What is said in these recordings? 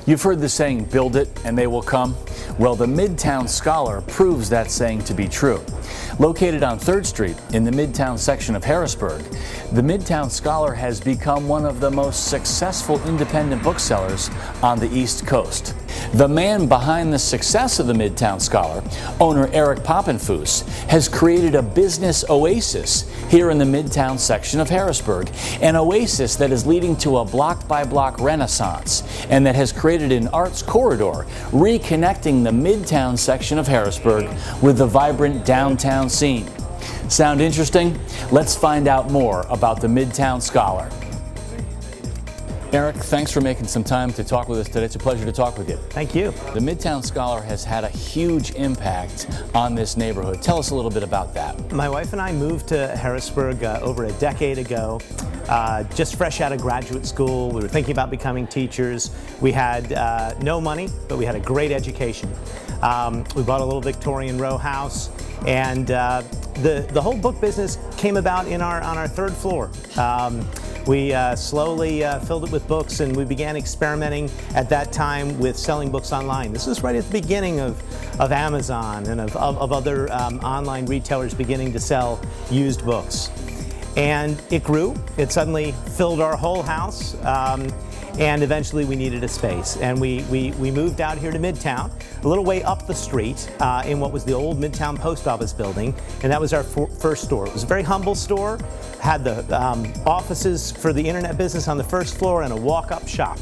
You've heard the saying, build it and they will come. Well, the Midtown Scholar proves that saying to be true. Located on 3rd Street in the Midtown section of Harrisburg, the Midtown Scholar has become one of the most successful independent booksellers on the East Coast. The man behind the success of the Midtown Scholar, owner Eric Poppenfuss, has created a business oasis here in the Midtown section of Harrisburg, an oasis that is leading to a block-by-block renaissance and that has created an arts corridor reconnecting the Midtown section of Harrisburg with the vibrant downtown scene. Sound interesting? Let's find out more about the Midtown Scholar. Eric, thanks for making some time to talk with us today. It's a pleasure to talk with you. Thank you. The Midtown Scholar has had a huge impact on this neighborhood. Tell us a little bit about that. My wife and I moved to Harrisburg over a decade ago, just fresh out of graduate school. We were thinking about becoming teachers. We had no money, but we had a great education. We bought a little Victorian row house, and the whole book business came about on our 3rd floor. We slowly filled it with books, and we began experimenting at that time with selling books online. This was right at the beginning of Amazon and of other online retailers beginning to sell used books. And it grew. It suddenly filled our whole house. And eventually we needed a space, and we moved out here to Midtown, a little way up the street in what was the old Midtown Post Office building, and that was our first store. It was a very humble store, had the offices for the internet business on the 1st floor and a walk-up shop,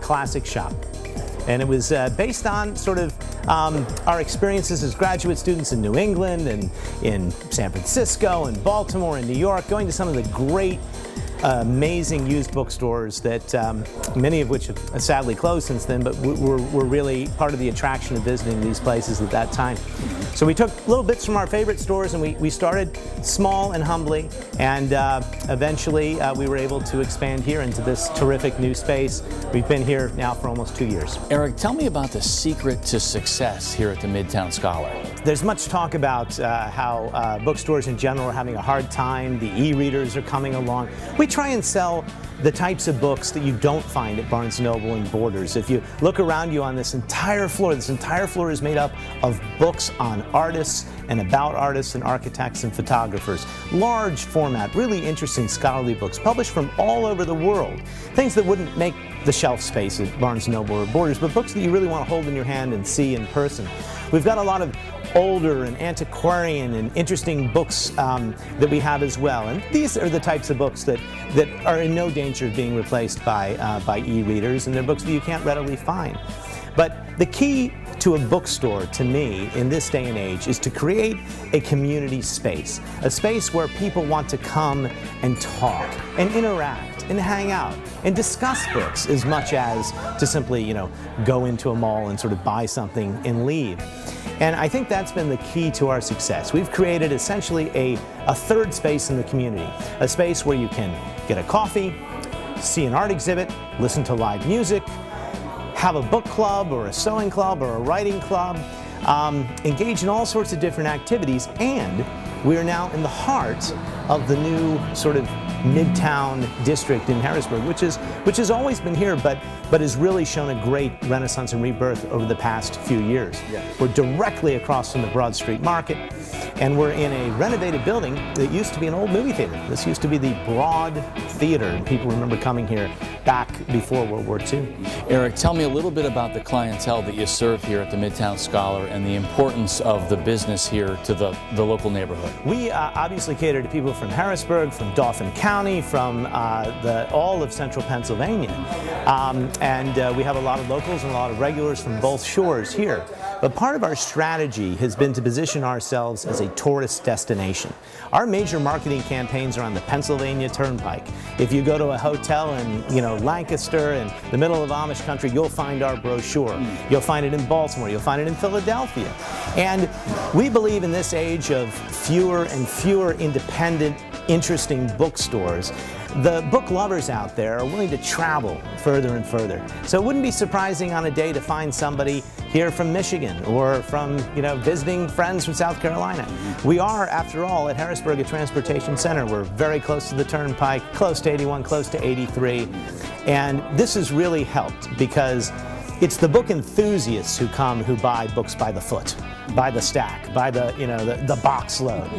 classic shop. And it was based on sort of our experiences as graduate students in New England and in San Francisco and Baltimore and New York, going to some of the great amazing used bookstores that many of which have sadly closed since then, but were really part of the attraction of visiting these places at that time. So we took little bits from our favorite stores, and we started small and humbly, and eventually we were able to expand here into this terrific new space. We've been here now for almost 2 years. Eric, tell me about the secret to success here at the Midtown Scholar. There's much talk about how bookstores in general are having a hard time. The e-readers are coming along. We try and sell the types of books that you don't find at Barnes & Noble and Borders. If you look around you on this entire floor is made up of books on artists and about artists and architects and photographers. Large format, really interesting scholarly books published from all over the world. Things that wouldn't make the shelf space at Barnes & Noble or Borders, but books that you really want to hold in your hand and see in person. We've got a lot of older and antiquarian and interesting books that we have as well. And these are the types of books that are in no danger of being replaced by e-readers, and they're books that you can't readily find. But the key to a bookstore, to me, in this day and age, is to create a community space. A space where people want to come and talk and interact and hang out and discuss books as much as to simply, go into a mall and sort of buy something and leave. And I think that's been the key to our success. We've created essentially a 3rd space in the community, a space where you can get a coffee, see an art exhibit, listen to live music, have a book club or a sewing club or a writing club, engage in all sorts of different activities, and we are now in the heart of the new sort of Midtown district in Harrisburg, which has always been here, but has really shown a great renaissance and rebirth over the past few years. Yeah. We're directly across from the Broad Street Market, and we're in a renovated building that used to be an old movie theater. This used to be the Broad Theater, and people remember coming here back before World War II. Eric, tell me a little bit about the clientele that you serve here at the Midtown Scholar and the importance of the business here to the local neighborhood. We obviously cater to people from Harrisburg, from Dauphin County, from all of central Pennsylvania. And we have a lot of locals and a lot of regulars from both shores here. But part of our strategy has been to position ourselves as a tourist destination. Our major marketing campaigns are on the Pennsylvania Turnpike. If you go to a hotel in Lancaster in the middle of Amish country, you'll find our brochure. You'll find it in Baltimore. You'll find it in Philadelphia. And we believe in this age of fewer and fewer independent, interesting bookstores, the book lovers out there are willing to travel further and further. So it wouldn't be surprising on a day to find somebody here from Michigan or from, visiting friends from South Carolina. We are, after all, at Harrisburg, a transportation center. We're very close to the Turnpike, close to 81, close to 83. And this has really helped because It's the book enthusiasts who come, who buy books by the foot, by the stack, by the, the box load.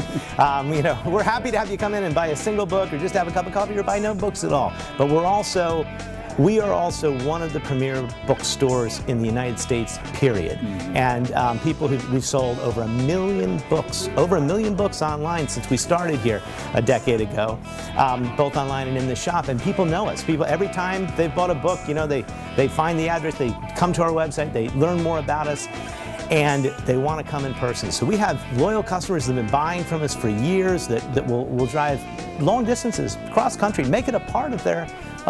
We're happy to have you come in and buy a single book or just have a cup of coffee or buy no books at all. But we are also one of the premier bookstores in the United States, period. And we've sold over 1 million books, online since we started here a decade ago, both online and in the shop. And people know us. People, every time they've bought a book, they find the address, they come to our website, they learn more about us, and they want to come in person. So we have loyal customers that have been buying from us for years that will drive long distances, cross country, make it a part of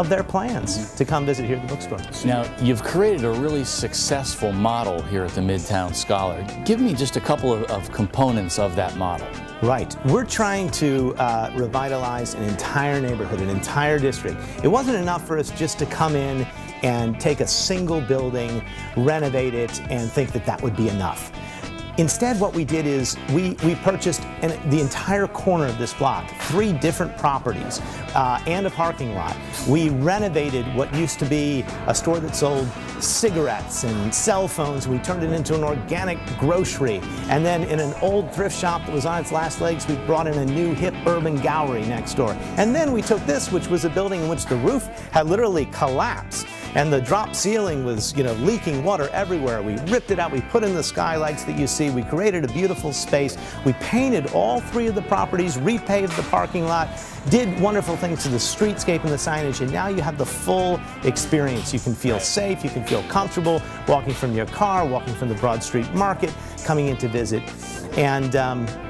their plans to come visit here at the bookstore. Now, you've created a really successful model here at the Midtown Scholar. Give me just a couple of components of that model. Right. We're trying to revitalize an entire neighborhood, an entire district. It wasn't enough for us just to come in and take a single building, renovate it, and think that would be enough. Instead, what we did is we purchased the entire corner of this block, 3 different properties, and a parking lot. We renovated what used to be a store that sold cigarettes and cell phones. We turned it into an organic grocery. And then in an old thrift shop that was on its last legs, we brought in a new hip urban gallery next door. And then we took this, which was a building in which the roof had literally collapsed, and the drop ceiling was, leaking water everywhere. We ripped it out, we put in the skylights that you see, we created a beautiful space. We painted all 3 of the properties, repaved the parking lot, did wonderful things to the streetscape and the signage, and now you have the full experience. You can feel safe, you can feel comfortable walking from your car, walking from the Broad Street Market, coming in to visit. And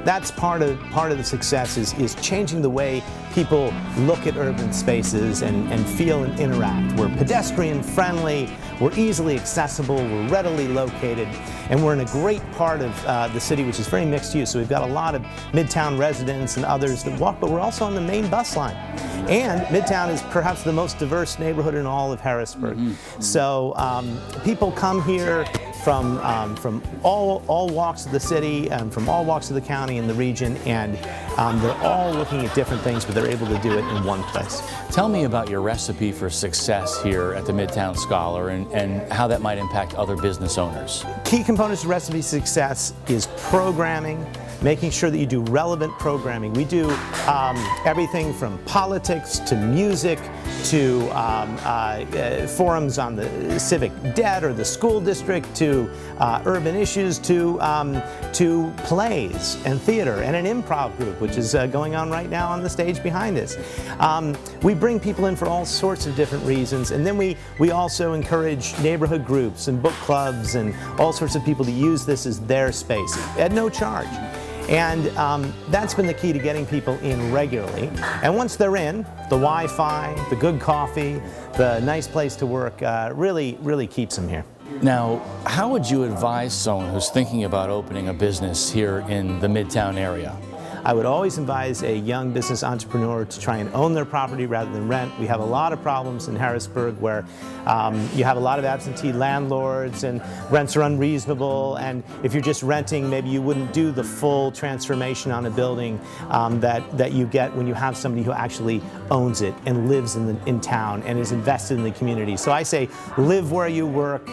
that's part of the success is changing the way people look at urban spaces and feel and interact. We're pedestrian friendly, we're easily accessible, we're readily located, and we're in a great part of the city which is very mixed use. So we've got a lot of Midtown residents and others that walk, but we're also on the main bus line. And Midtown is perhaps the most diverse neighborhood in all of Harrisburg. So people come here from all walks of the city, from all walks of the county and the region, and they're all looking at different things, but they're able to do it in one place. Tell me about your recipe for success here at the Midtown Scholar and how that might impact other business owners. Key components of recipe success is programming, making sure that you do relevant programming. We do everything from politics to music to forums on the civic debt or the school district to urban issues to plays and theater and an improv group, which is going on right now on the stage behind us. We bring people in for all sorts of different reasons, and then we also encourage neighborhood groups and book clubs and all sorts of people to use this as their space at no charge. And that's been the key to getting people in regularly. And once they're in, the Wi-Fi, the good coffee, the nice place to work really keeps them here. Now, how would you advise someone who's thinking about opening a business here in the Midtown area? I would always advise a young business entrepreneur to try and own their property rather than rent. We have a lot of problems in Harrisburg where you have a lot of absentee landlords and rents are unreasonable, and if you're just renting, maybe you wouldn't do the full transformation on a building that you get when you have somebody who actually owns it and lives in town and is invested in the community. So I say live where you work,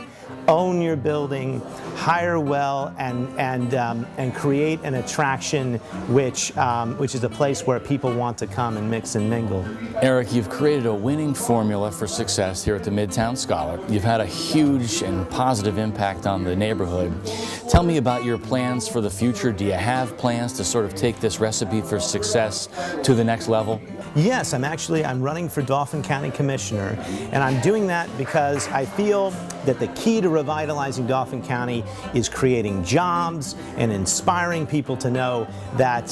own your building, hire well, and create an attraction which is a place where people want to come and mix and mingle. Eric, you've created a winning formula for success here at the Midtown Scholar. You've had a huge and positive impact on the neighborhood. Tell me about your plans for the future. Do you have plans to sort of take this recipe for success to the next level? Yes, I'm running for Dauphin County Commissioner, and I'm doing that because I feel that the key to revitalizing Dauphin County is creating jobs and inspiring people to know that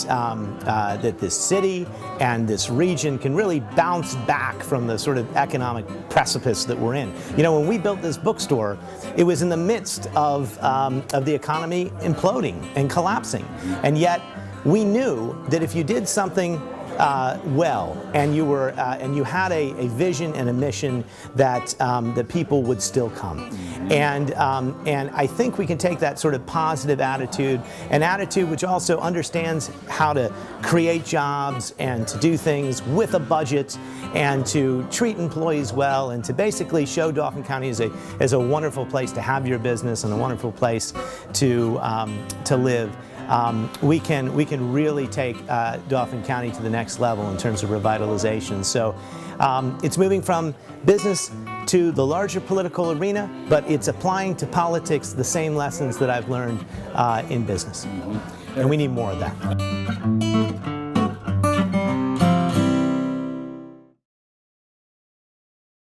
that this city and this region can really bounce back from the sort of economic precipice that we're in. You know, when we built this bookstore, it was in the midst of the economy imploding and collapsing, and yet we knew that if you did something well, and you had a vision and a mission that that people would still come. And I think we can take that sort of positive attitude, an attitude which also understands how to create jobs and to do things with a budget and to treat employees well and to basically show Dauphin County as a wonderful place to have your business and a wonderful place to live. We can really take Dauphin County to the next level in terms of revitalization. So it's moving from business to the larger political arena, but it's applying to politics the same lessons that I've learned in business. And we need more of that.